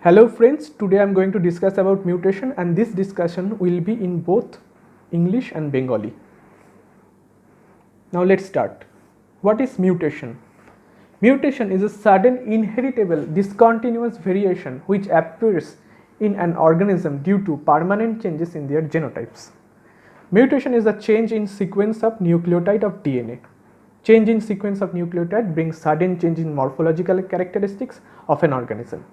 Hello friends, today I am going to discuss about mutation and this discussion will be in both English and Bengali. Now let's start. What is mutation? Mutation is a sudden inheritable discontinuous variation which appears in an organism due to permanent changes in their genotypes. Mutation is a change in sequence of nucleotide of DNA. Change in sequence of nucleotide brings sudden change in morphological characteristics of an organism.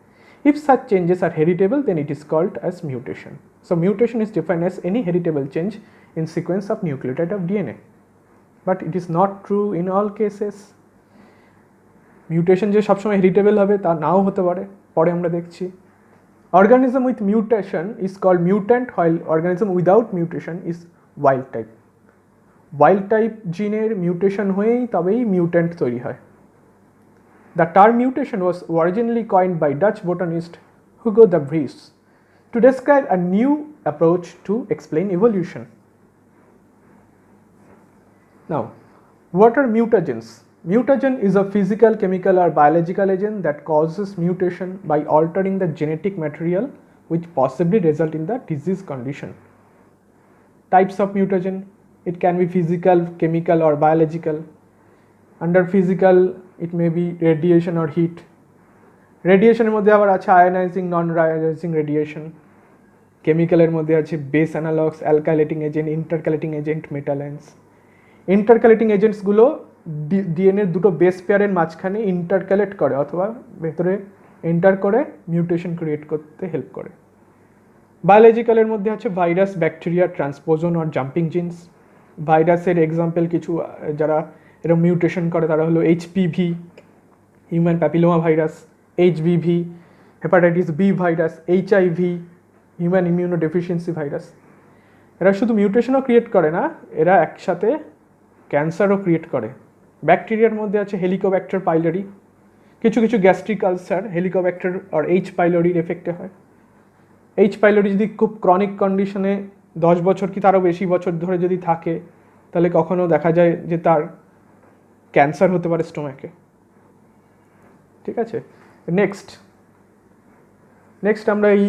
If such changes are heritable, then it is called as mutation. So mutation is defined as any heritable change in sequence of nucleotide of DNA. But it is not true in all cases. Mutation যে সবসময় heritable হবে তা নাও হতে পারে, পরে আমরা দেখছি। Organism with mutation is called mutant, while organism without mutation is wild type. Wild type জিনের মিউটেশন হয়েই তবেই মিউট্যান্ট তৈরি হয়। The term mutation was originally coined by Dutch botanist Hugo de Vries to describe a new approach to explain evolution. Now, what are mutagens? Mutagen is a physical, chemical or biological agent that causes mutation by altering the genetic material which possibly result in the disease condition. Types of mutagen: it can be physical, chemical or biological. Under physical, it may be radiation or heat. Radiation এর মধ্যে আবার আছে ionizing, non-ionizing radiation. Chemical এর মধ্যে আছে base analogues, alkylating agent, intercalating agent, metal ions. Intercalating agents গুলো ডিএনএর দুটো বেস পেয়ারের মাঝখানে ইন্টারক্যালেট করে অথবা ভেতরে এন্টার করে মিউটেশন ক্রিয়েট করতে হেল্প করে। বায়োলজিক্যালের মধ্যে আছে ভাইরাস, ব্যাকটেরিয়া, ট্রান্সপোজন আর জাম্পিং জিনস। ভাইরাসের এক্সাম্পল কিছু যারা এরকম মিউটেশন করে তারা হলো HPV, human papilloma virus, HBV, hepatitis B virus, HIV, human immuno deficiency virus. এরা শুধু মিউটেশনও ক্রিয়েট করে না, এরা একসাথে ক্যান্সারও ক্রিয়েট করে। ব্যাকটেরিয়ার মধ্যে আছে হেলিকোব্যাক্টার পাইলোরি। কিছু কিছু গ্যাস্ট্রিক আলসার হেলিকোব্যাক্টার আর এইচ পাইলোরির এফেক্টে হয়। এইচ পাইলোরি যদি খুব ক্রনিক কন্ডিশনে 10 বছর কি তারও বেশি বছর ধরে যদি থাকে তাহলে কখনো দেখা যায় যে তার ক্যান্সার হতে পারে স্টোমাকে। ঠিক আছে, নেক্সট আমরা এই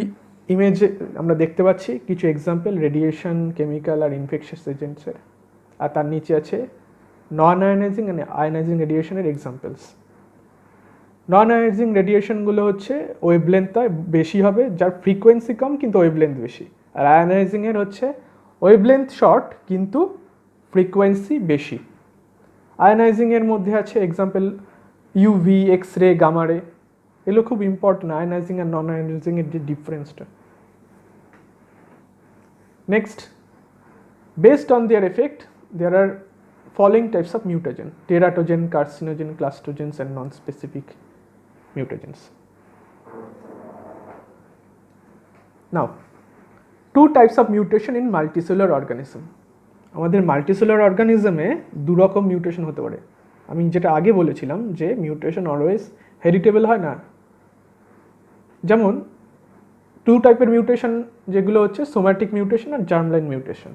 ইমেজে আমরা দেখতে পাচ্ছি কিছু এক্সাম্পল রেডিয়েশন, কেমিক্যাল আর ইনফেকশাস এজেন্টসের, আর তার নিচে আছে নন আয়োনাইজিং অ্যান্ড আয়োনাইজিং রেডিয়েশনের এক্সাম্পলস। নন আয়োনাইজিং রেডিয়েশনগুলো হচ্ছে ওয়েভলেন্থটা বেশি হবে, যার ফ্রিকোয়েন্সি কম কিন্তু ওয়েভলেন্থ বেশি। আর আয়োনাইজিংয়ের হচ্ছে ওয়েভলেন্থ শর্ট কিন্তু ফ্রিকোয়েন্সি বেশি। আয়োনাইজিংয়ের মধ্যে আছে example UV, X ray, gamma ray. এগুলো খুব ইম্পর্টেন্ট, আয়োনাইজিং আর নন আয়োনাইজিংয়ের যে ডিফারেন্সটা। Next, based on their effect, there are following types of mutagen: teratogen, carcinogen, clastogens and non-specific mutagens. Now, two types of mutation in multicellular organism. আমাদের multicellular অর্গানিজমে দু রকম mutation হতে পারে। আমি যেটা আগে বলেছিলাম যে মিউটেশন অলওয়েজ হেরিটেবল হয় না। যেমন টু টাইপের মিউটেশন যেগুলো হচ্ছে সোম্যাটিক মিউটেশন আর জার্মলাইন মিউটেশন।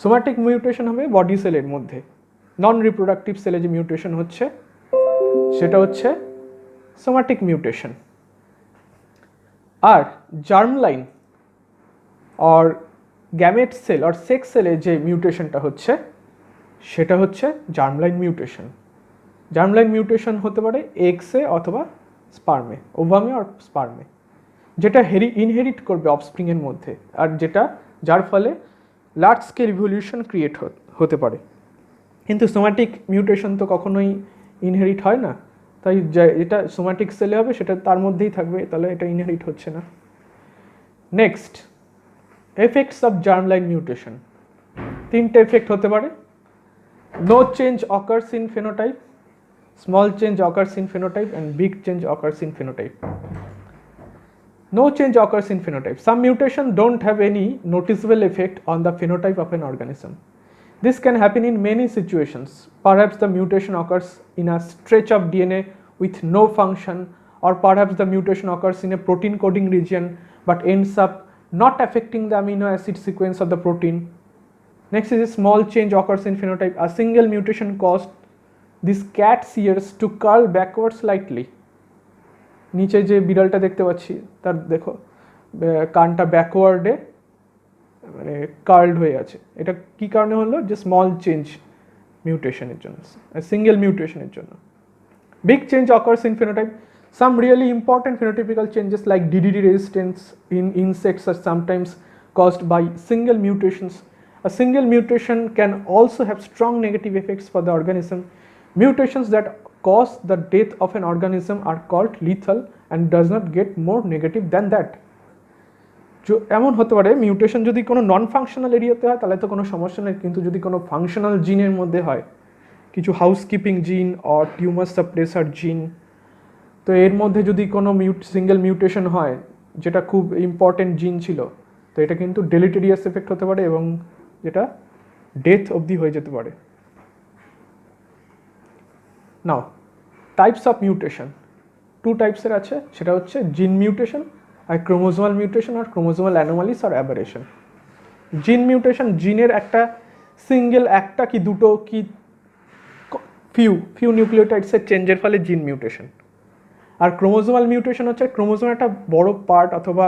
সোম্যাটিক মিউটেশন হবে বডি সেলের মধ্যে, নন রিপ্রোডাক্টিভ সেলে যে মিউটেশন হচ্ছে সেটা হচ্ছে সোম্যাটিক মিউটেশন। আর জার্মলাইন আর গ্যামেট সেল আর সেক্স সেলে যে মিউটেশনটা হচ্ছে সেটা হচ্ছে জার্মলাইন মিউটেশন। জার্মলাইন মিউটেশন হতে পারে এগসে অথবা স্পার্মে, ওভামে আর স্পার্মে, যেটা ইনহেরিট করবে অফস্প্রিংয়ের মধ্যে, আর যার ফলে লার্জ স্কেল ইভলিউশন ক্রিয়েট হতে পারে। কিন্তু সোম্যাটিক মিউটেশন তো কখনোই ইনহেরিট হয় না, তাই এটা সোম্যাটিক সেলে হবে সেটা তার মধ্যেই থাকবে, তাহলে এটা ইনহেরিট হচ্ছে না। Next, effects of germline mutation. তিনটে এফেক্ট হতে পারে: no change occurs in phenotype, small change occurs in phenotype and big change occurs in phenotype. No change occurs in phenotype. Some mutation don't have any noticeable effect on the phenotype of an organism. This can happen in many situations. Perhaps the mutation occurs in a stretch of DNA with no function, or perhaps the mutation occurs in a protein coding region but ends up not affecting the amino acid sequence of the protein. Next is a small change occurs in phenotype. A single mutation caused these cat's ears to curl backward slightly. নিচে যে বিড়ালটা দেখতে পাচ্ছি তার দেখো কানটা ব্যাকওয়ার্ডে মানে কার্লড হয়ে আছে, এটা কি কারণে হলো? যে স্মল চেঞ্জ মিউটেশনের জন্য, সিঙ্গেল মিউটেশনের জন্য। Big change occurs in phenotype. Some really important phenotypical changes like DDT resistance in insects are sometimes caused by single mutations. A single mutation can also have strong negative effects for the organism. Mutations that cause the death of an organism are called lethal and does not get more negative than that. এমন হতে পারে mutation যদি কোনো non functional এরিয়াতে হয় তাহলে তো কোনো সমস্যা নেই, কিন্তু যদি কোনো ফাংশনাল জিনের মধ্যে হয়, কিছু হাউসকিপিং জিন অর টিউমার সাপ্রেসার জিন, তো এর মধ্যে যদি কোনো সিঙ্গেল মিউটেশন হয় যেটা খুব ইম্পর্টেন্ট জিন ছিল, তো এটা কিন্তু ডেলিটেরিয়াস এফেক্ট হতে পারে এবং যেটা ডেথ অবধি হয়ে যেতে পারে। নাও টাইপস অফ মিউটেশন, টু টাইপসের আছে, সেটা হচ্ছে জিন মিউটেশন আর ক্রোমোজোমাল মিউটেশন আর ক্রোমোজোমাল অ্যানোমালিস আর অ্যাবারেশন। জিন মিউটেশন জিনের একটা সিঙ্গেল একটা কি দুটো কি ফিউ নিউক্লিওটাইডসের চেঞ্জের ফলে জিন মিউটেশন। আর ক্রোমোজোমাল মিউটেশন হচ্ছে ক্রোমোজোমের একটা বড় পার্ট অথবা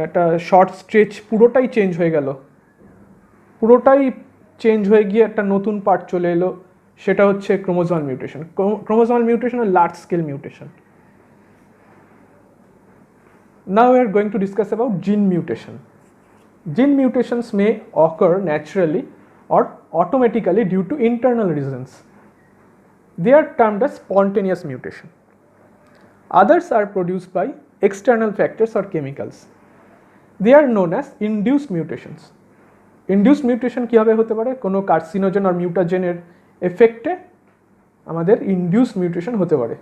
একটা শর্ট স্ট্রেচ পুরোটাই চেঞ্জ হয়ে গেল, পুরোটাই চেঞ্জ হয়ে গিয়ে একটা নতুন পার্ট চলে এলো, সেটা হচ্ছে ক্রোমোজোমাল মিউটেশন। ক্রোমোজোমাল মিউটেশন আর large scale mutation. Now we are going to discuss about gene mutation. Gene mutations may occur naturally or automatically due to internal reasons. They are termed as spontaneous mutation. Others are produced by external factors or chemicals. They are known as induced mutations. Induced mutation কিভাবে হতে পারে? কোনো carcinogen আর মিউটাজেনের এফেক্টে আমাদের induced mutation হতে পারে।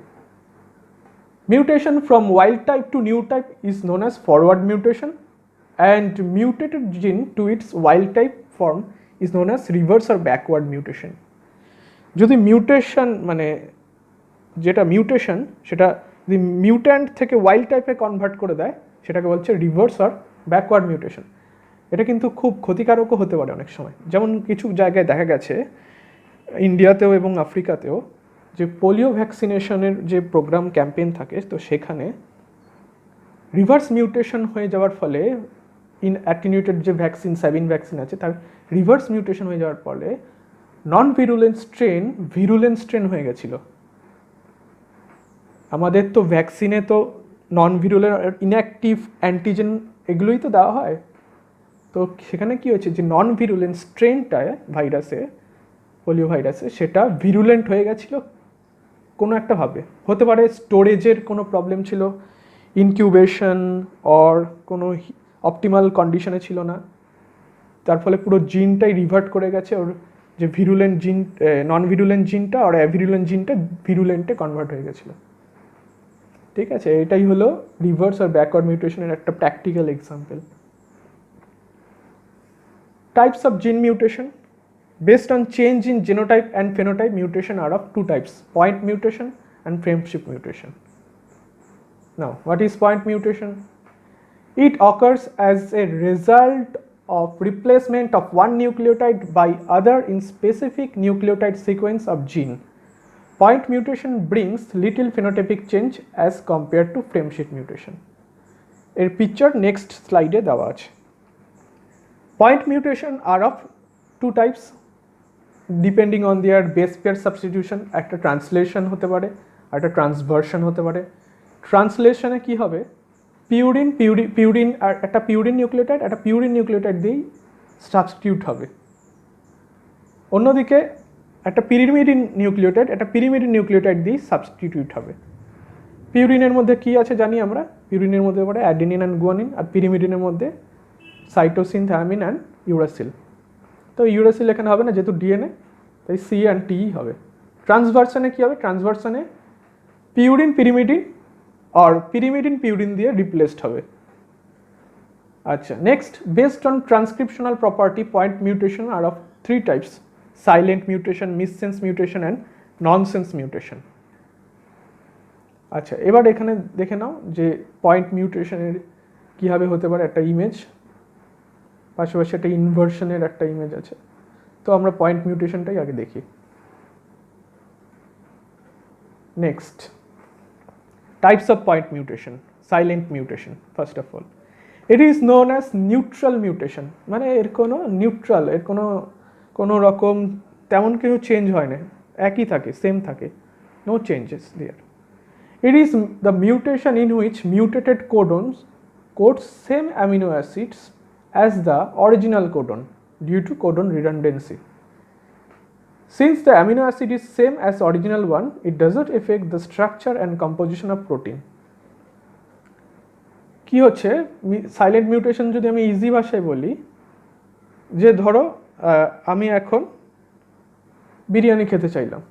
Mutation from wild type to new type is known as forward mutation, and mutated gene to its wild type form is known as reverse or backward mutation. যদি mutation মানে যেটা mutation সেটা যদি mutant থেকে wild টাইপে convert করে দেয় সেটাকে বলছে রিভার্স আর ব্যাকওয়ার্ড মিউটেশন। এটা কিন্তু খুব ক্ষতিকারকও হতে পারে অনেক সময়, যেমন কিছু জায়গায় দেখা গেছে ইন্ডিয়াতেও এবং আফ্রিকাতেও যে পোলিও ভ্যাকসিনেশনের যে প্রোগ্রাম ক্যাম্পেইন থাকে, তো সেখানে রিভার্স মিউটেশন হয়ে যাওয়ার ফলে অ্যাটিনিউটেড যে ভ্যাকসিন সাবিন ভ্যাকসিন আছে তার রিভার্স মিউটেশন হয়ে যাওয়ার ফলে নন ভিরুলেন্ট স্ট্রেন ভিরুলেন্ট স্ট্রেন হয়ে গেছিলো। আমাদের তো ভ্যাকসিনে তো নন ভিরুলেন্ট ইনঅ্যাক্টিভ অ্যান্টিজেন এগুলোই তো দেওয়া হয়, তো সেখানে কী হয়েছে যে নন ভিরুলেন্ট স্ট্রেনটায় ভাইরাসে পোলিও ভাইরাসে সেটা ভিরুলেন্ট হয়ে গেছিলো কোনো একটা ভাবে, হতে পারে স্টোরেজের কোনো প্রবলেম ছিল, ইনকিউবেশন অর কোনো অপটিমাল কন্ডিশনে ছিল না, তার ফলে পুরো জিনটাই রিভার্ট করে গেছে, ওর যে ভিরুলেন্ট জিন নন ভিরুলেন্ট জিনটা আর অ্যাভিরুলেন্ট জিনটা ভিরুলেন্টে কনভার্ট হয়ে গেছিলো। ঠিক আছে, এটাই হলো রিভার্স আর ব্যাকওয়ার্ড মিউটেশনের একটা প্র্যাকটিক্যাল এক্সাম্পল। টাইপস অফ জিন mutation based on change in genotype and phenotype, mutation are of two types: point mutation and frameshift mutation. Now, what is point mutation? It occurs as a result of replacement of one nucleotide by other in specific nucleotide sequence of gene. Point mutation brings little phenotypic change as compared to frameshift mutation. A picture next slide দেওয়া আছে। Point mutation are of two types depending on their base pair substitution. একটা translation হতে পারে আর একটা ট্রান্সভার্সন হতে পারে। ট্রান্সলেশনে কী হবে, purine আর একটা পিউরিন নিউক্লিওটাইড দিয়েই সাবস্টিটিউট হবে। অন্যদিকে একটা পিরিমিডিন নিউক্লিওটাইড দিয়েই সাবস্টিটিউট হবে। পিউরিনের মধ্যে কী আছে জানি আমরা, পিউরিনের মধ্যে পড়ে অ্যাডেনিন অ্যান্ড গুয়ানিন, আর পিরিমিডিনের মধ্যে সাইটোসিন, থায়ামিন অ্যান্ড ইউরাসিল। তো ইউরাসিল এখানে হবে না যেহেতু ডিএনএ, তাই সি অ্যান্ড টি হবে। ট্রান্সভার্সনে কী হবে, ট্রান্সভার্সনে পিউরিন পিরিমিডিন আর পিরিমিডিন পিউরিন দিয়ে রিপ্লেসড হবে। আচ্ছা, next, based on transcriptional property point mutation are of three types: silent mutation, missense mutation and nonsense mutation. আচ্ছা, এবার এখানে দেখে নাও যে পয়েন্ট মিউটেশনের কীভাবে হতে পারে। একটা ইমেজ, পাশাপাশি একটা ইনভার্সনের একটা ইমেজ আছে, তো আমরা পয়েন্ট মিউটেশনটাই আগে দেখি। Next, Types of point mutation, silent mutation, first of all. It is known as neutral mutation, মানে এর কোনো নিউট্রাল, এর কোনো রকম তেমন কিছু চেঞ্জ হয় না, একই থাকে, সেম থাকে, no changes there. It is the mutation in which mutated codons codes same amino acids as the original codon due to codon redundancy. Since the amino acid is same as original one, it does not affect the structure and composition of protein. কি হচ্ছে silent mutation যদি আমি easy ভাষায় বলি, যে ধরো আমি এখন বিরিয়ানি খেতে চাইলাম,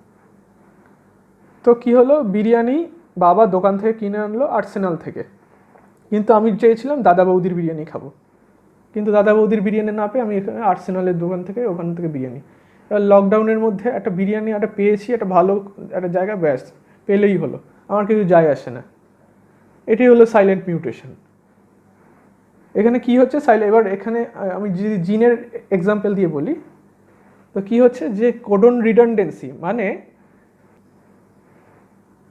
তো কি হলো, বিরিয়ানি বাবা দোকান থেকে কিনে আনলো আর্সেনাল থেকে, কিন্তু আমি চেয়েছিলাম দাদা বৌদির বিরিয়ানি খাবো, কিন্তু দাদা বৌদির বিরিয়ানি না পেয়ে আমি এখানে আর্সেনালের দোকান থেকে ওখান থেকে বিরিয়ানি, এবার লকডাউনের মধ্যে একটা বিরিয়ানি একটা পেয়েছি, একটা ভালো একটা জায়গা, ব্যাস পেলেই হলো, আমার কিছু যায় আসে না। এটি হলো সাইলেন্ট মিউটেশন। এখানে কি হচ্ছে এবার এখানে আমি যদি জিনের এক্সাম্পল দিয়ে বলি, তো কি হচ্ছে যে কোডন রিডান্ডেন্সি, মানে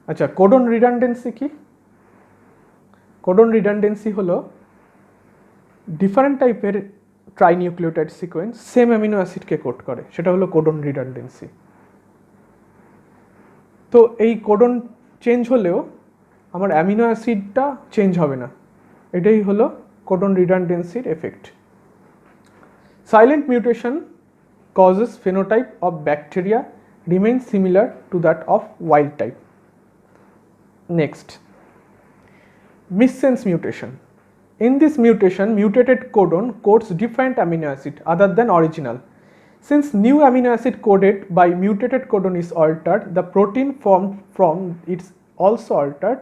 আচ্ছা কোডন রিডান্ডেন্সি কি? কোডন রিডান্ডেন্সি হলো ডিফারেন্ট টাইপের ট্রাইনিউক্লিওটাইড সিকোয়েন্স সেম অ্যামিনো অ্যাসিডকে কোড করে, সেটা হলো কোডন রিডান্ডেন্সি। তো এই কোডন চেঞ্জ হলেও আমার অ্যামিনো অ্যাসিডটা চেঞ্জ হবে না, এটাই হলো কোডন রিডান্ডেন্সির effect. Silent mutation causes phenotype of bacteria remains similar to that of wild type. Next, missense mutation. In this mutation, mutated codon codes different amino acid other than original. Since new amino acid coded by mutated codon is altered, the protein formed from it is also altered.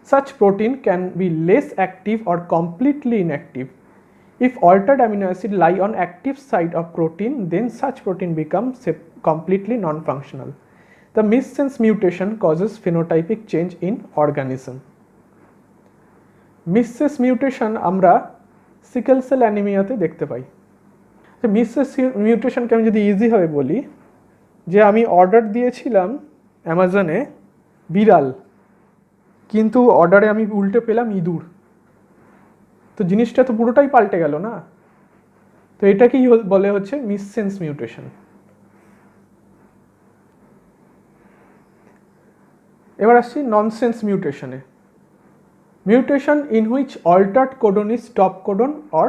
Such protein can be less active or completely inactive. If altered amino acid lie on active site of protein, then such protein becomes completely non-functional. The missense mutation causes phenotypic change in organism. Missense mutation আমরা sickle cell অ্যানিমিয়াতে দেখতে পাই। মিসসেস মিউটেশনকে আমি যদি ইজিভাবে বলি, যে আমি অর্ডার দিয়েছিলাম অ্যামাজনে বিড়াল, কিন্তু অর্ডারে আমি উল্টে পেলাম ইঁদুর, তো জিনিসটা তো পুরোটাই পাল্টে গেল না, তো এটাকেই বলে হচ্ছে মিসসেন্স মিউটেশন। এবার আসছি nonsense মিউটেশনে। Mutation in which altered codon is stop codon or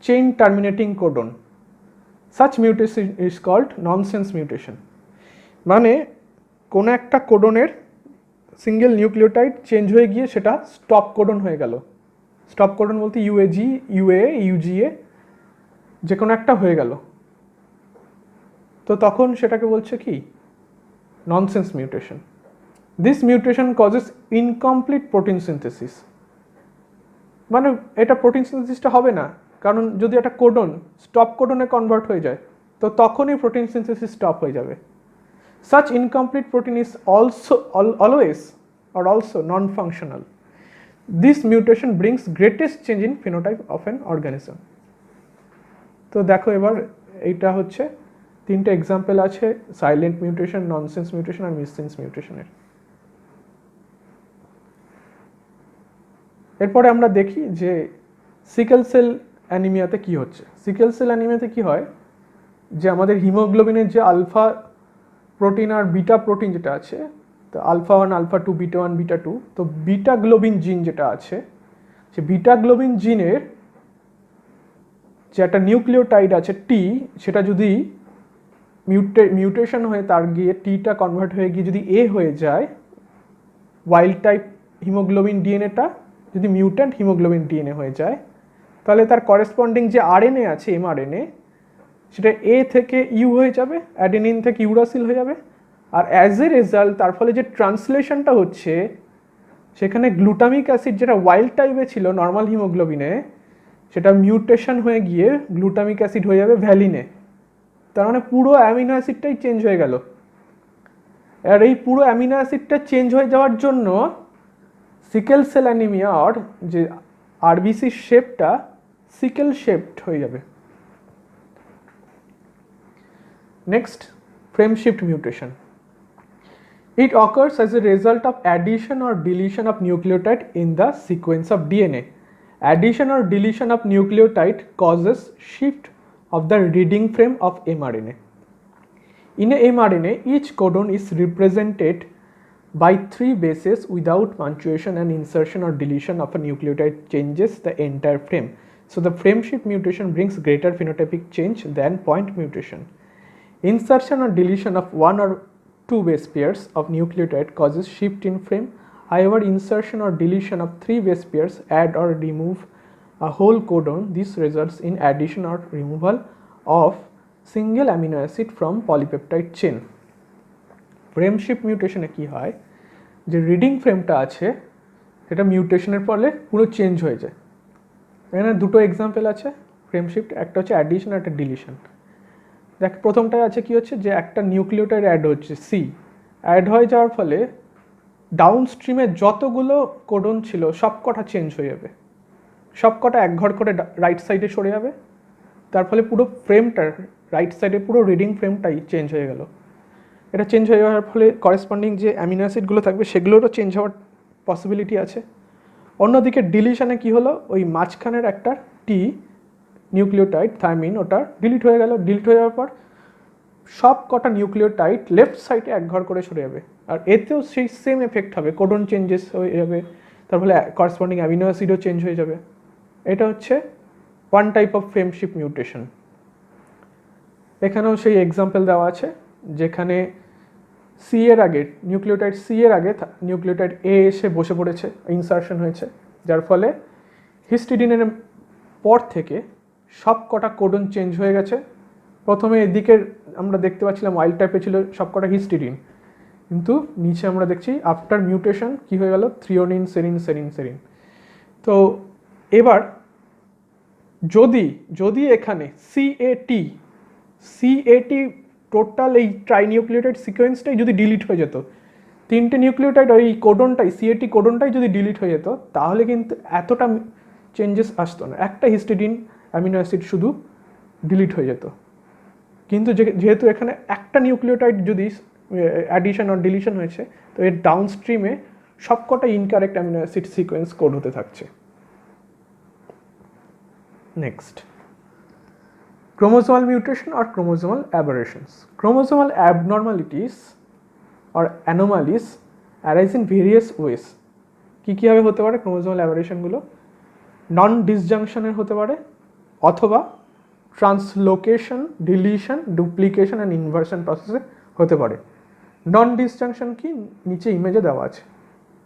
chain terminating codon. Such mutation is called nonsense mutation. মানে কোন একটা কোডনের সিঙ্গেল নিউক্লিওটাইড চেঞ্জ হয়ে গিয়ে সেটা স্টপ কোডন হয়ে গেল। স্টপ কোডন বলতে ইউএজি, ইউএ, ইউজিএ যে কোনো একটা হয়ে গেল, তো তখন সেটাকে বলছে কি nonsense mutation. This mutation causes incomplete protein synthesis. মানে এটা প্রোটিন সিনথেসিসটা হবে না, কারণ যদি একটা কোডন স্টপ কোডনে কনভার্ট হয়ে যায় তো তখনই প্রোটিন সিনথেসিস স্টপ হয়ে যাবে। Such incomplete protein is also non-functional. This mutation brings greatest change in phenotype of an organism. তো দেখো এবার এইটা হচ্ছে তিনটা এক্সাম্পল আছে সাইলেন্ট মিউটেশন, ননসেন্স মিউটেশন আর মিসসেন্স মিউটেশনের। এরপরে আমরা দেখি যে সিকেল সেল অ্যানিমিয়াতে কি হচ্ছে। সিকেল সেল অ্যানিমিয়াতে কি হয়, যে আমাদের হিমোগ্লোবিনের যে আলফা প্রোটিন আর বিটা প্রোটিন যেটা আছে, তো আলফা 1, আলফা 2, বিটা 1, বিটা 2, তো বিটা গ্লোবিন জিন যেটা আছে, সে বিটা গ্লোবিন জিনের যে একটা নিউক্লিওটাইড আছে টি, সেটা যদি মিউটেশন হয়ে তার গিয়ে টিটা কনভার্ট হয়ে গিয়ে যদি এ হয়ে যায়, ওয়াইল্ড টাইপ হিমোগ্লোবিন ডিএনএটা যদি মিউট্যান্ট হিমোগ্লোবিন ডিএনএ হয়ে যায়, তাহলে তার করেসপন্ডিং যে আরএনএ আছে এমআরএনএ, সেটা এ থেকে ইউ হয়ে যাবে, অ্যাডেনিন থেকে ইউরাসিল হয়ে যাবে, আর অ্যাজ এ রেজাল্ট তার ফলে যে ট্রান্সলেশনটা হচ্ছে সেখানে গ্লুটামিক অ্যাসিড যেটা ওয়াইল্ড টাইপে ছিল নর্মাল হিমোগ্লোবিনে, সেটা মিউটেশন হয়ে গিয়ে গ্লুটামিক অ্যাসিড হয়ে যাবে ভ্যালিনে। তার মানে পুরো অ্যামিনো অ্যাসিডটাই চেঞ্জ হয়ে গেল। আর এই পুরো অ্যামিনো অ্যাসিডটা চেঞ্জ হয়ে যাওয়ার জন্য সিকেল সেল অ্যানিমিয়া আর যে আরবিসি শেপটা সিকেল শেপড হয়ে যাবে। Next, frame shift mutation. It occurs as a result of addition or deletion of nucleotide in the sequence of DNA. Addition or deletion of nucleotide causes shift of the reading frame of mRNA. In a mRNA, each codon is represented by 3 bases without punctuation, and insertion or deletion of a nucleotide changes the entire frame. So the frame shift mutation brings greater phenotypic change than point mutation. Insertion or deletion of 1 or 2 base pairs of nucleotide causes shift in frame. However, insertion or deletion of 3 base pairs add or remove a whole codon. This results in addition or removal of single amino acid from polypeptide chain. Frame shift মিউটেশনে কি হয়, যে reading ফ্রেমটা আছে সেটা মিউটেশনের ফলে পুরো change হয়ে যায়। এখানে দুটো এক্সাম্পল আছে ফ্রেম শিফট, একটা হচ্ছে অ্যাডিশন আর একটা ডিলিশন। দেখ প্রথমটায় আছে কি হচ্ছে, যে একটা নিউক্লিওটাইড অ্যাড হচ্ছে সি, অ্যাড হয়ে যাওয়ার ফলে ডাউন স্ট্রিমে যতগুলো কোডন ছিল সব কটা চেঞ্জ হয়ে যাবে, সব কটা এক ঘর করে রাইট সাইডে সরে যাবে, তার ফলে পুরো ফ্রেমটার রাইট সাইডে পুরো রিডিং ফ্রেমটাই চেঞ্জ হয়ে গেল। এটা চেঞ্জ হয়ে যাওয়ার ফলে করেসপন্ডিং যে অ্যামিনো অ্যাসিডগুলো থাকবে সেগুলোরও চেঞ্জ হওয়ার পসিবিলিটি আছে। অন্যদিকে ডিলিশনে কি হলো, ওই মাঝখানের একটা টি নিউক্লিওটাইড থাইমিন ওটা ডিলিট হয়ে গেল। ডিলিট হয়ে যাওয়ার পর সব কটা নিউক্লিওটাইড লেফট সাইডে এক ঘর করে সরে যাবে, আর এতেও সেই সেম এফেক্ট হবে, কোডন চেঞ্জেস হয়ে যাবে, তার ফলে করেসপন্ডিং অ্যামিনো অ্যাসিডও চেঞ্জ হয়ে যাবে। এটা হচ্ছে one type of frame shift mutation. এখানেও সেই এক্সাম্পল দেওয়া আছে, যেখানে সি এর আগে নিউক্লিওটাইড সি এর আগে নিউক্লিওটাইড এ এসে বসে পড়েছে, ইনসারশন হয়েছে, যার ফলে হিস্টিডিনের পর থেকে সব কটা কোডন চেঞ্জ হয়ে গেছে। প্রথমে এদিকে আমরা দেখতে পাচ্ছিলাম ওয়াইল্ড টাইপে ছিল সব কটা হিস্টিডিন, কিন্তু নিচে আমরা দেখছি আফটার মিউটেশন কি হয়ে গেল, থ্রিওনিন সেরিন সেরিন সেরিন। তো এবার যদি এখানে সিএটি টোটাল এই ট্রাইনিউক্লিওটাইড সিকোয়েন্সটাই যদি ডিলিট হয়ে যেত, 3টে নিউক্লিওটাইড ওই কোডনটাই সিএটি কোডনটাই যদি ডিলিট হয়ে যেত, তাহলে কিন্তু এতটা চেঞ্জেস আসতো না, একটা হিস্টিডিন অ্যামিনো অ্যাসিড শুধু ডিলিট হয়ে যেত। কিন্তু যেহেতু এখানে একটা নিউক্লিওটাইড যদি অ্যাডিশন আর ডিলিশন হয়েছে, তো এর ডাউন স্ট্রিমে সবকটা incorrect amino acid sequence code হতে থাকছে। Next, chromosomal mutation or chromosomal aberrations. Chromosomal abnormalities or anomalies arise in various ways. কি ভাবে হতে পারে chromosomal aberration গুলো? নন ডিসজাংশনের হতে পারে, অথবা translocation, deletion, duplication and inversion প্রসেসে হতে পারে। নন ডিসজাংশন কি, নিচে ইমেজে দেওয়া আছে।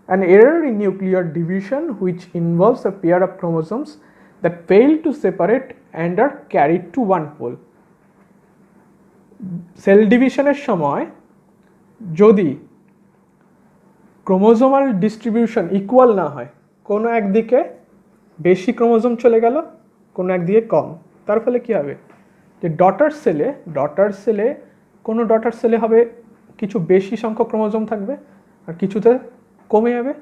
An error in nuclear division which involves a pair of chromosomes that fail to separate and are carried to one pole. Cell ডিভিশনের সময় যদি ক্রোমোজোমাল ডিস্ট্রিবিউশন ইকুয়াল না হয়, কোনো একদিকে বেশি ক্রোমোজোম চলে গেল, কোনো একদিকে কম, তার ফলে কী হবে, যে ডটার সেলে হবে কিছু বেশি সংখ্যক ক্রোমোজোম থাকবে আর কিছুতে কমে যাবে।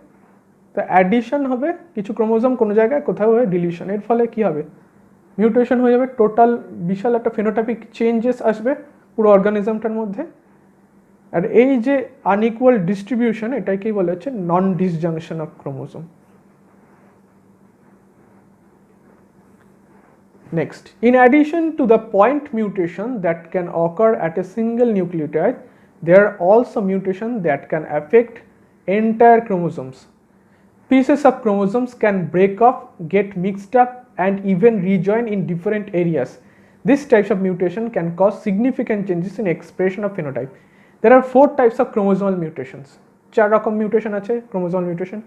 তো অ্যাডিশন হবে, কিছু ক্রোমোজোম কোনো জায়গায় কোথাও হবে ডিলিশন, এর ফলে কী হবে, মিউটেশন হয়ে যাবে, টোটাল বিশাল একটা ফেনোটাইপিক চেঞ্জেস আসবে পুরো অর্গানিজমটার মধ্যে। আর এই যে আনইকুয়াল ডিস্ট্রিবিউশন, এটাকেই বলা হচ্ছে non disjunction of chromosome. Next, in addition to the point mutation that can occur at a single nucleotide, there are also mutations that can affect entire chromosomes. Pieces of chromosomes can break off, get mixed up, and even rejoin in different areas. This types of mutation can cause significant changes in expression of phenotype. There are 4 types of chromosomal mutations. 4 রকম mutation আছে chromosomal mutation: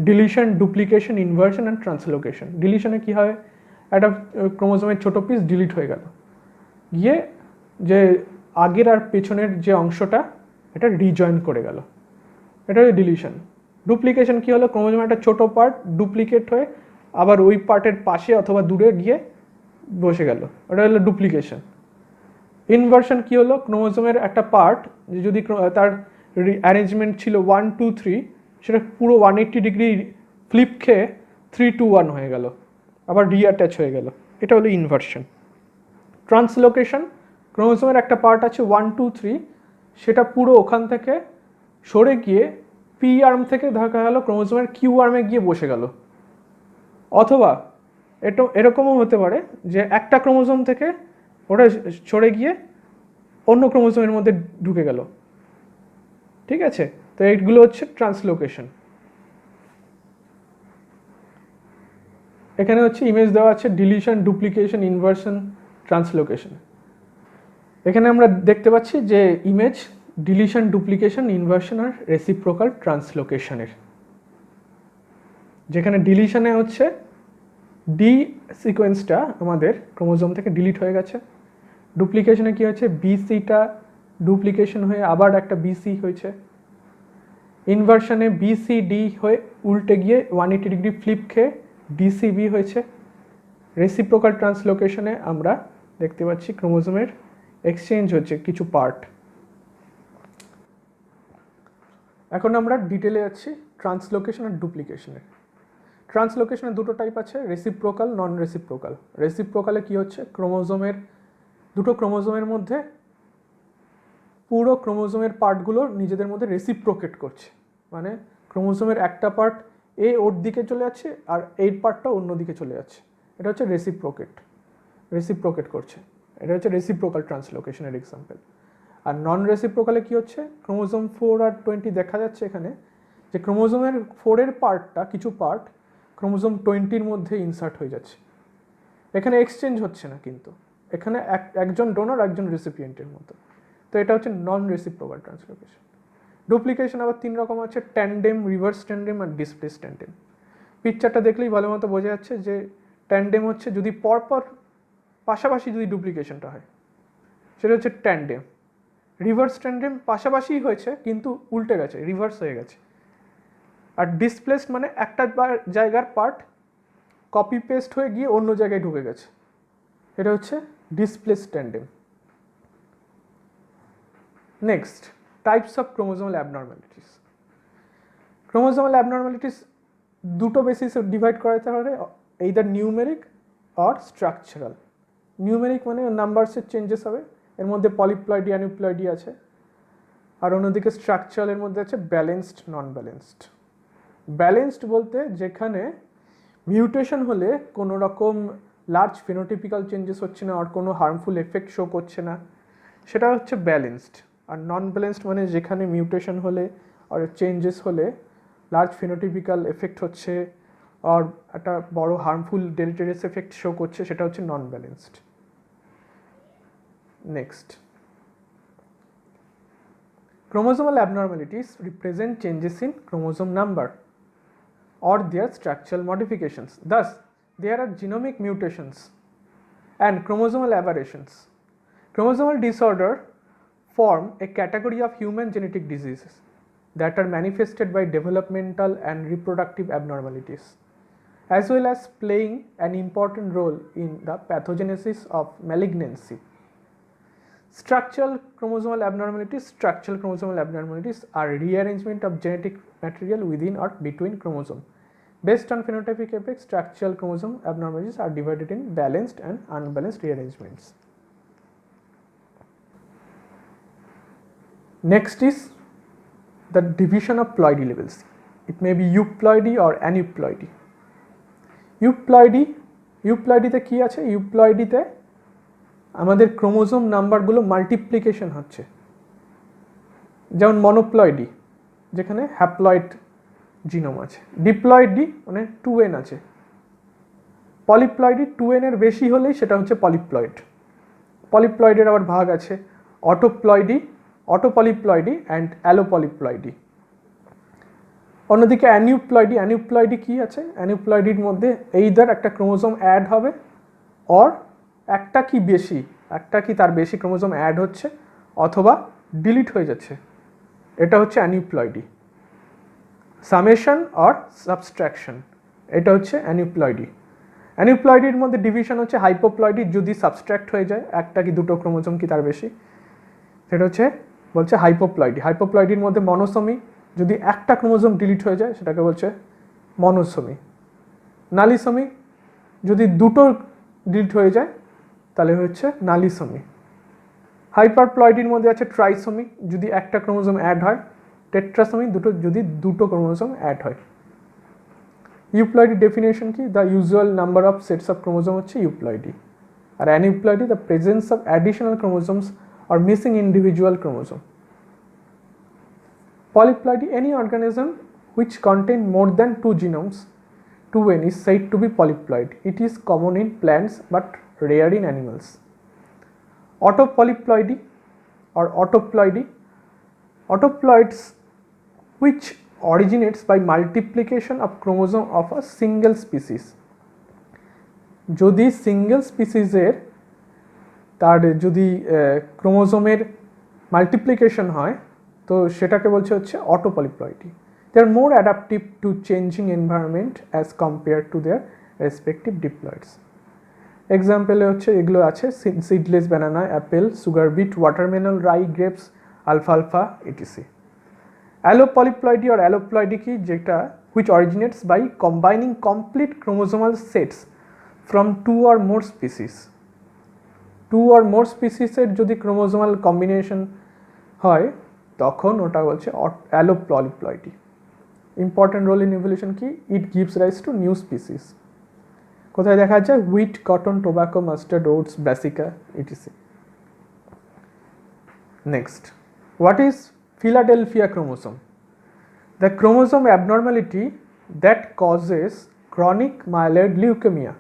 deletion, duplication, inversion and translocation. Deletion এ কি হয়, একটা ক্রোমোজোমের ছোট piece delete হয়ে গেল, গিয়ে যে আগের আর পেছনের যে অংশটা এটা রিজয়েন করে গেল, এটা হলো ডিলিশন। ডুপ্লিকেশন কি হলো, ক্রোমোজোমের একটা ছোট পার্ট ডুপ্লিকেট হয়ে আবার ওই পার্টের পাশে অথবা দূরে গিয়ে বসে গেল, ওটা হলো ডুপ্লিকেশন। ইনভার্সন কি হলো, ক্রোমোজোমের একটা পার্ট যদি তার অ্যারেঞ্জমেন্ট ছিল 1 2 3, সেটা পুরো 180 ডিগ্রি ফ্লিপ খেয়ে 3 2 1 হয়ে গেল, আবার রিঅ্যাটাচ হয়ে গেল, এটা হলো ইনভার্সন। ট্রান্সলোকেশন, ক্রোমোজোমের একটা পার্ট আছে 1 2 3, সেটা পুরো ওখান থেকে সরে গিয়ে পি আর্ম থেকে দেখা গেল ক্রোমোজোমের কিউ আর্মে গিয়ে বসে গেল, অথবা এরকমও হতে পারে যে একটা ক্রোমোজোম থেকে ওটা সরে গিয়ে অন্য ক্রোমোজোমের মধ্যে ঢুকে গেল। ঠিক আছে, তো এইগুলো হচ্ছে ট্রান্সলোকেশন। এখানে হচ্ছে ইমেজ দেওয়া আছে ডিলিশন, ডুপ্লিকেশন, ইনভার্সন, ট্রান্সলোকেশন। এখানে আমরা দেখতে পাচ্ছি যে ইমেজ ডিলিশন, ডুপ্লিকেশন, ইনভার্সন আর রেসিপ্রোকাল ট্রান্সলোকেশনের। যেখানে ডিলিশনে হচ্ছে ডি সিকোয়েন্সটা আমাদের ক্রোমোজোম থেকে ডিলিট হয়ে গেছে। ডুপ্লিকেশনে কি হচ্ছে, বিসিটা ডুপ্লিকেশন হয়ে আবার একটা বিসি হয়েছে। ইনভার্সনে বিসিডি হয়ে উল্টে গিয়ে 180 ডিগ্রি ফ্লিপ খেয়ে ডিসিবি হয়েছে। রেসিপ্রোকাল ট্রান্সলোকেশনে আমরা দেখতে পাচ্ছি ক্রোমোজোমের এক্সচেঞ্জ হচ্ছে কিছু পার্ট। এখন আমরা ডিটেলে যাচ্ছি ট্রান্সলোকেশন আর ডুপ্লিকেশনের। ট্রান্সলোকেশনের দুটো টাইপ আছে, রেসিপ্রোকাল, নন রেসিপ্রোকাল। রেসিপ্রোকালে কি হচ্ছে, দুটো ক্রোমোজোমের মধ্যে পুরো ক্রোমোজোমের পার্টগুলো নিজেদের মধ্যে রেসিপ্রোকেট করছে, মানে ক্রোমোজোমের একটা পার্ট ওর দিকে চলে যাচ্ছে আর এই পার্টটা অন্য দিকে চলে যাচ্ছে, এটা হচ্ছে রেসিপ্রোকেট করছে। এটা হচ্ছে রেসিপ্রোকাল ট্রান্সলোকেশনের এক্সাম্পল। আর নন রেসিপ্রোকালে কি হচ্ছে, ক্রোমোজোম 4 আর 20 দেখা যাচ্ছে এখানে, যে ক্রোমোজোমের 4-এর পার্টটা, কিছু পার্ট ক্রোমোজোম 20-র মধ্যে ইনসার্ট হয়ে যাচ্ছে। এখানে এক্সচেঞ্জ হচ্ছে না, কিন্তু এখানে একজন ডোনর একজন রেসিপিয়েন্টের মতো। তো এটা হচ্ছে নন রেসিপ্রোকাল ট্রান্সলোকেশন। ডুপ্লিকেশন আবার 3 রকম আছে, ট্যান্ডেম, রিভার্স ট্যান্ডেম আর ডিসপ্লেস ট্যান্ডেম। পিকচারটা দেখলেই ভালো মতো বোঝা যাচ্ছে যে ট্যান্ডেম হচ্ছে যদি পরপর পাশাপাশি যদি ডুপ্লিকেশনটা হয় সেটা হচ্ছে ট্যান্ডেম। রিভার্স ট্যান্ডেম পাশাপাশিই হয়েছে কিন্তু উল্টে গেছে, রিভার্স হয়ে গেছে। আর ডিসপ্লেসড মানে একটা জায়গার পার্ট কপি পেস্ট হয়ে গিয়ে অন্য জায়গায় ঢুকে গেছে, এটা হচ্ছে displace tandem. Next, types of chromosomal abnormalities. Chromosomal abnormalities দুটো বেসিসে ডিভাইড করা যেতে পারে, এইদার নিউমেরিক আর স্ট্রাকচারাল। নিউমেরিক মানে নাম্বারসের চেঞ্জেস হবে, এর মধ্যে পলিপ্লয়েডি, অ্যানিপ্লয়েডি আছে। আর অন্যদিকে স্ট্রাকচারালের মধ্যে আছে ব্যালেন্সড, নন ব্যালেন্সড। ব্যালেন্সড বলতে যেখানে মিউটেশন হলে কোনো রকম লার্জ ফিনোটিপিক্যাল চেঞ্জেস হচ্ছে না আর কোনো হার্মফুল এফেক্ট শো করছে না, সেটা হচ্ছে ব্যালেন্সড। আর নন ব্যালেন্সড মানে যেখানে মিউটেশন হলে আর চেঞ্জেস হলে লার্জ ফিনোটিপিক্যাল এফেক্ট হচ্ছে আর একটা বড় হার্মফুল ডেলিটেরিয়াস এফেক্ট শো করছে, সেটা হচ্ছে non balanced. Next, chromosomal abnormalities represent changes in chromosome number or their structural modifications. Thus, there are genomic mutations and chromosomal aberrations. Chromosomal disorder form a category of human genetic diseases that are manifested by developmental and reproductive abnormalities, as well as playing an important role in the pathogenesis of malignancy. Structural chromosomal abnormalities are rearrangement of genetic material within or between chromosome. Based on phenotypic effects, structural chromosome abnormalities are divided in balanced and unbalanced rearrangements. Next is the division of ploidy levels. It may be euploidy or aneuploidy. ইউপ্লয়েডিতে কি আছে, ইউপ্লয়েডিতে আমাদের chromosome নাম্বারগুলো multiplication হচ্ছে, যেমন মনোপ্লয়েডি যেখানে haploid genome আছে, ডিপ্লয়েডি মানে 2n আছে, পলিপ্লয়েডি 2n এর বেশি হলেই সেটা হচ্ছে পলিপ্লয়েড। পলিপ্লয়েডের আবার ভাগ আছে অটোপলিপ্লয়েডি অ্যান্ড অ্যালোপলিপ্লয়েডি। অন্যদিকে অ্যানিউপ্লয়েডি কি আছে, অ্যানিউপ্লয়েডির মধ্যে এইদার একটা ক্রোমোজোম অ্যাড হবে অর একটা কি তার বেশি ক্রোমোজোম অ্যাড হচ্ছে অথবা ডিলিট হয়ে যাচ্ছে, এটা হচ্ছে অ্যানিউপ্লয়েডি। সামেশন অর সাবস্ট্রাকশন, এটা হচ্ছে অ্যানিউপ্লয়েডি। অ্যানিউপ্লয়েডির মধ্যে ডিভিশন হচ্ছে হাইপোপ্লয়েডি, যদি সাবস্ট্রাক্ট হয়ে যায় একটা কি দুটো ক্রোমোজোম কি তার বেশি, সেটা হচ্ছে বলছে হাইপোপ্লয়েডি। হাইপোপ্লয়েডির মধ্যে মনোসোমি, যদি একটা ক্রোমোজোম ডিলিট হয়ে যায় সেটাকে বলছে মনোসোমি। নালিসোমি, যদি দুটো ডিলিট হয়ে যায় তাহলে হচ্ছে নালিসোমি। হাইপারপ্লয়েডির মধ্যে আছে ট্রাইসোমি, যদি একটা ক্রোমোজোম অ্যাড হয় টেট্রাসোমি যদি দুটো ক্রোমোজোম অ্যাড হয়। ইউপ্লয়েডি ডেফিনেশন কি? The usual number of sets of chromosome হচ্ছে ইউপ্লয়েডি, আর aneuploidy the presence of additional chromosomes or missing individual chromosome. Polyploidy, any organism which contain more than two genomes, 2n, is said to be polyploid. It is common in plants but rare in animals. Autopolyploidy or autoploidy, autoploids which originates by multiplication of chromosome of a single species. যদি single স্পিসিসের তার যদি ক্রোমোজোমের multiplication হয় তো সেটাকে বলছে হচ্ছে autopolyploidy. They are more adaptive to changing environment as compare to their respective diploids. এক্সাম্পলে হচ্ছে এগুলো আছে seedless banana, apple, sugar beet, watermelon, rye, grapes, আলফালফা ইটিসি। অ্যালোপলিপ্লয়েডি or অ্যালোপ্লয়েডি কি? যেটা which originates by combining complete chromosomal sets from two or more species. Two or more স্পিসিসের যদি chromosomal combination হয় তখন ওটা বলছে allopolyploidy. Important role in evolution কি? It gives rise to new species. কোথায় দেখা যায়? Wheat, cotton, tobacco, mustard, oats, brassica etc. Next, what is Philadelphia chromosome? The chromosome abnormality that causes chronic myeloid leukemia,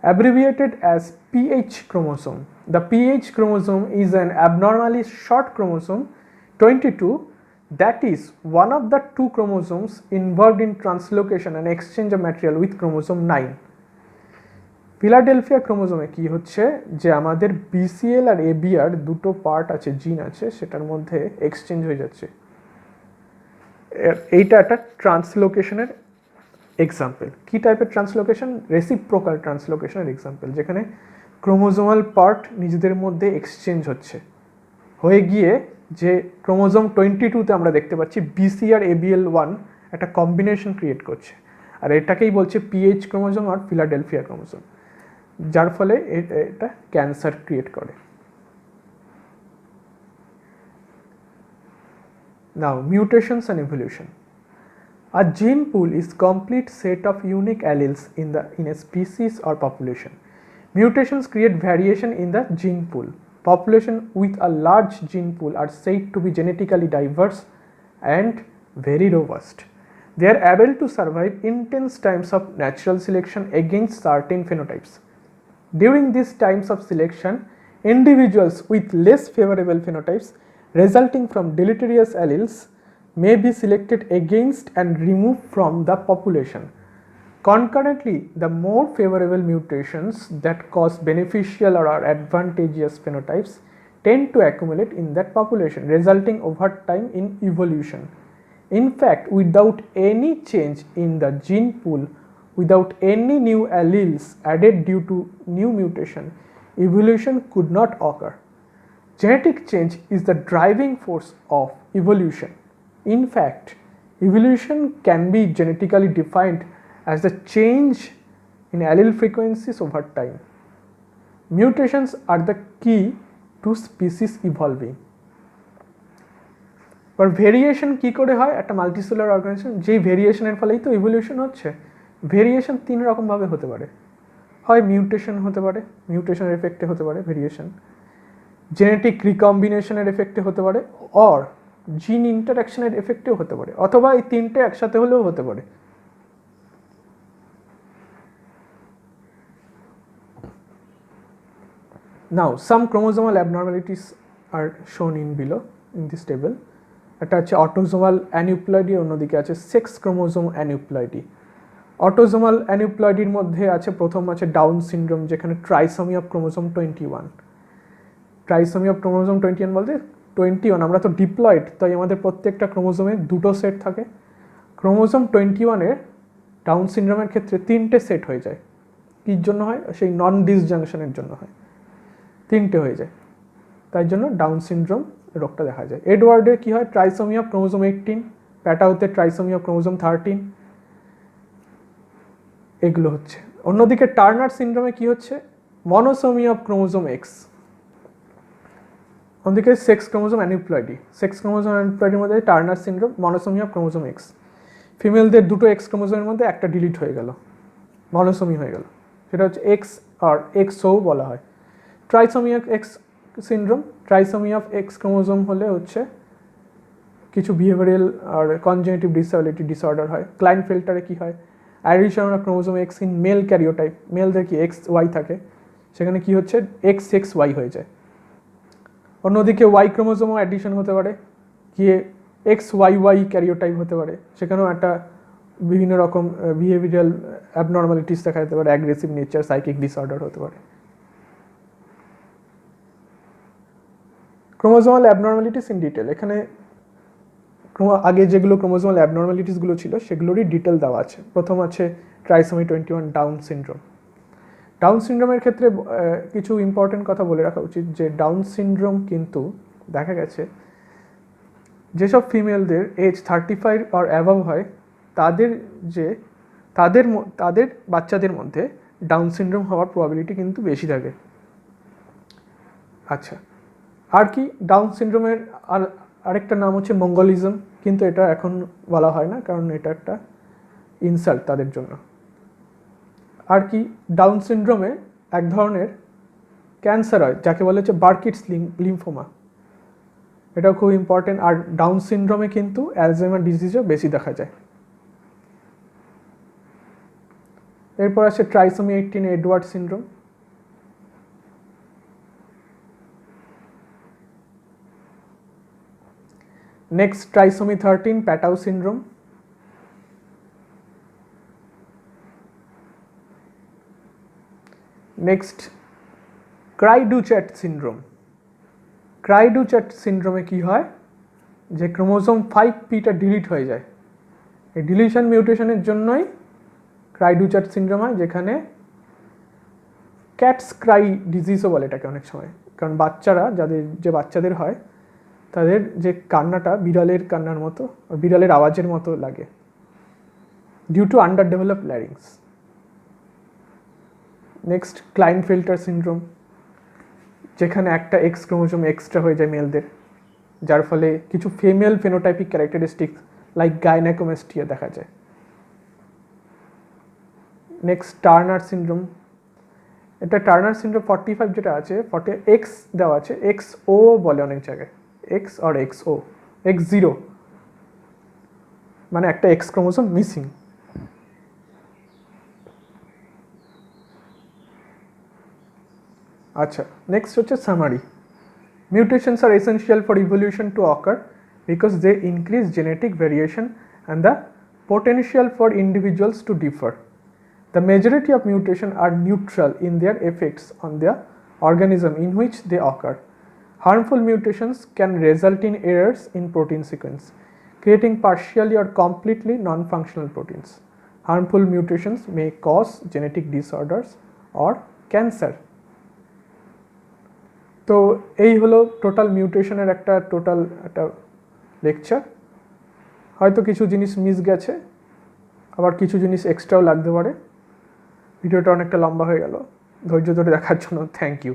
abbreviated as PH chromosome. The PH chromosome is an abnormally short chromosome 22 that is one of the two chromosomes involved in translocation and exchange of material with chromosome 9. Philadelphia ক্রোমোজোমে কি হচ্ছে যে আমাদের BCL আর ABR দুটো part আছে, জিন আছে, সেটার মধ্যে এক্সচেঞ্জ হয়ে যাচ্ছে। এইটা একটা ট্রান্সলোকেশনের এক্সাম্পল। কি টাইপের ট্রান্সলোকেশন? রেসিপ্রোকাল ট্রান্সলোকেশনের এক্সাম্পল, যেখানে ক্রোমোজোমাল পার্ট নিজেদের মধ্যে এক্সচেঞ্জ হয়ে গিয়ে যে ক্রোমোজোম 22তে আমরা দেখতে পাচ্ছি BC আর ABL1 একটা কম্বিনেশন ক্রিয়েট করছে, আর এটাকেই বলছে PH ক্রোমোজোম আর ফিলাডেলফিয়া ক্রোমোজোম, যার ফলে এটা ক্যান্সার ক্রিয়েট করে। Now mutations and evolution. A gene pool is complete set of unique alleles in a species or population. Mutations create variation in the gene pool. Population with a large gene pool are said to be genetically diverse and very robust. They are able to survive intense times of natural selection against certain phenotypes. During these times of selection, individuals with less favorable phenotypes resulting from deleterious alleles may be selected against and removed from the population. Concurrently, the more favorable mutations that cause beneficial or advantageous phenotypes tend to accumulate in that population, resulting over time in evolution. In fact, without any change in the gene pool, without any new alleles added due to new mutation, evolution could not occur. Genetic change is the driving force of evolution. In fact, evolution can be genetically defined as the change in allele frequencies over time. Mutations are the key to species evolving. But variation কি করে হয়? একটা multicellular organism, যেই ভেরিয়েশনের ফলেই তো evolution হচ্ছে। Variation তিন রকম ভাবে হতে পারে, হয় মিউটেশন হতে পারে, মিউটেশনের এফেক্টে হতে পারে ভেরিয়েশন, জেনেটিক রিকম্বিনেশনের এফেক্টে হতে পারে, অর জিন ইন্টারাকশনের এফেক্টেও হতে পারে, অথবা এই তিনটে একসাথে হলেও হতে পারে। Now, some chromosomal abnormalities are shown in below in this table. একটা আছে অটোজোমাল অ্যানিউপ্লয়েডি, অন্যদিকে আছে সেক্স ক্রোমোজোম অ্যানিউপ্লয়েডি। অটোজোমাল অ্যানিউপ্লয়েডির মধ্যে আছে প্রথম আছে ডাউন সিনড্রোম, যেখানে ট্রাইসোমি অফ ক্রোমোজোম 21। ট্রাইসোমি অফ ক্রোমোজোম 21 বলতে 21, আমরা তো ডিপ্লয়েড, তাই আমাদের প্রত্যেকটা ক্রোমোজোমে দুটো সেট থাকে। ক্রোমোজোম 21-এর ডাউন সিনড্রোমের ক্ষেত্রে তিনটে সেট হয়ে যায়। কির জন্য হয়? সেই নন ডিসজাংশনের জন্য হয়, তিনটে হয়ে যায়, তাই জন্য ডাউন সিনড্রোম রোগটা দেখা যায়। এডওয়ার্ডের কি হয়? ট্রাইসোমি অফ ক্রোমোজোম 18, প্যাটাউতে ট্রাইসোমি অফ ক্রোমোজোম 13, এগুলো হচ্ছে। অন্যদিকে টার্নার সিনড্রোমে কি হচ্ছে? Monosomy of chromosome X. অন্যদিকে sex chromosome aneuploidy, sex chromosome অ্যানিপ্লয়েডির মধ্যে Turner syndrome, monosomy of chromosome X, ফিমেলদের দুটো এক্স ক্রোমোজোমের মধ্যে একটা ডিলিট হয়ে গেল, মনোসোমি হয়ে গেল, সেটা হচ্ছে এক্স আর এক্সও বলা হয়। Trisomy of X syndrome, trisomy of X chromosome হলে হচ্ছে কিছু বিহেভিয়ারাল আর কনজেনিটিভ ডিসএবিলিটি ডিসঅর্ডার হয়। ক্লাইনফেল্টারে কি হয়, addition of chromosome X in male karyotype, মেলদের কি এক্স ওয়াই থাকে, সেখানে কি হচ্ছে এক্স এক্স ওয়াই হয়ে যায়। অন্যদিকে ওয়াই ক্রোমোজোমও অ্যাডিশন হতে পারে, গিয়ে এক্স ওয়াই ওয়াই ক্যারিওটাইপ হতে পারে, সেখানেও একটা বিভিন্ন রকম বিহেভিয়ারাল অ্যাবনর্মালিটিস দেখা যেতে পারে, অ্যাগ্রেসিভ নেচার, সাইকিক ডিসঅর্ডার হতে পারে। ক্রোমোজোমাল অ্যাবনর্মালিটিস ইন ডিটেল, এখানে আগে যেগুলো ক্রোমোজোমাল অ্যাবনর্মালিটিসগুলো ছিল সেগুলোরই ডিটেল দেওয়া আছে। প্রথম আছে ট্রাইসোমি 21 ডাউন সিনড্রোম। ডাউন সিনড্রোমের ক্ষেত্রে কিছু ইম্পর্টেন্ট কথা বলে রাখা উচিত, যে ডাউন সিনড্রোম কিন্তু দেখা গেছে যেসব ফিমেলদের এজ 35 আর অ্যাভাব হয় তাদের বাচ্চাদের মধ্যে ডাউন সিনড্রোম হওয়ার প্রবাবিলিটি কিন্তু বেশি থাকে। আচ্ছা, আর কি ডাউন সিনড্রোমের আরেকটা নাম হচ্ছে মঙ্গলিজম, কিন্তু এটা এখন বলা হয় না কারণ এটা একটা ইনসাল্ট তাদের জন্য। আর কি ডাউন সিনড্রোমে এক ধরনের ক্যান্সার হয় যাকে বলা হচ্ছে বার্কিটস লিম্ফোমা, এটাও খুব ইম্পর্টেন্ট। আর ডাউন সিনড্রোমে কিন্তু অ্যালজাইমার ডিজিজও বেশি দেখা যায়। এরপর আছে trisomy 18 Edward syndrome. Next trisomy 13 Patau syndrome. Next cri du chat syndrome. Cri du chat সিনড্রোমে কি হয়, যে ক্রোমোজোম 5Pটা ডিলিট হয়ে যায়, এই ডিলিশন মিউটেশনের জন্যই ক্রাইডুচ্যাট সিনড্রোম হয়, যেখানে ক্যাটস ক্রাই ডিজিজও বলে এটাকে অনেক সময়, কারণ বাচ্চারা যে বাচ্চাদের হয় তাদের যে কান্নাটা বিড়ালের কান্নার মতো, বিড়ালের আওয়াজের মতো লাগে, due to under developed larynx. Next Klinefelter syndrome, যেখানে একটা এক্স ক্রোমোজোম এক্সট্রা হয়ে যায় মেলদের, যার ফলে কিছু female phenotypic characteristics like gynaecomastia দেখা যায়। নেক্সট টার্নার সিনড্রোম, এটা টার্নার সিনড্রোম 45 যেটা আছে, 40 এক্স দেওয়া আছে, এক্স ও বলে অনেক জায়গায়, এক্স আর এক্স ও, এক্স জিরো মানে একটা এক্স ক্রোমোজোম মিসিং। আচ্ছা, নেক্সট হচ্ছে summary. Mutations are essential for evolution to occur because they increase genetic variation and the potential for individuals to differ. The majority of mutations are neutral in their effects on the organism in which they occur. Harmful mutations can result in errors in protein sequence, creating partially or completely non-functional proteins. Harmful mutations may cause genetic disorders or cancer. তো এই হলো total মিউটেশনের একটা lecture. হয়তো কিছু জিনিস miss গেছে, আবার কিছু জিনিস এক্সট্রাও লাগতে পারে। ভিডিওটা অনেকটা লম্বা হয়ে গেল, ধৈর্য ধরে দেখার জন্য থ্যাংক ইউ।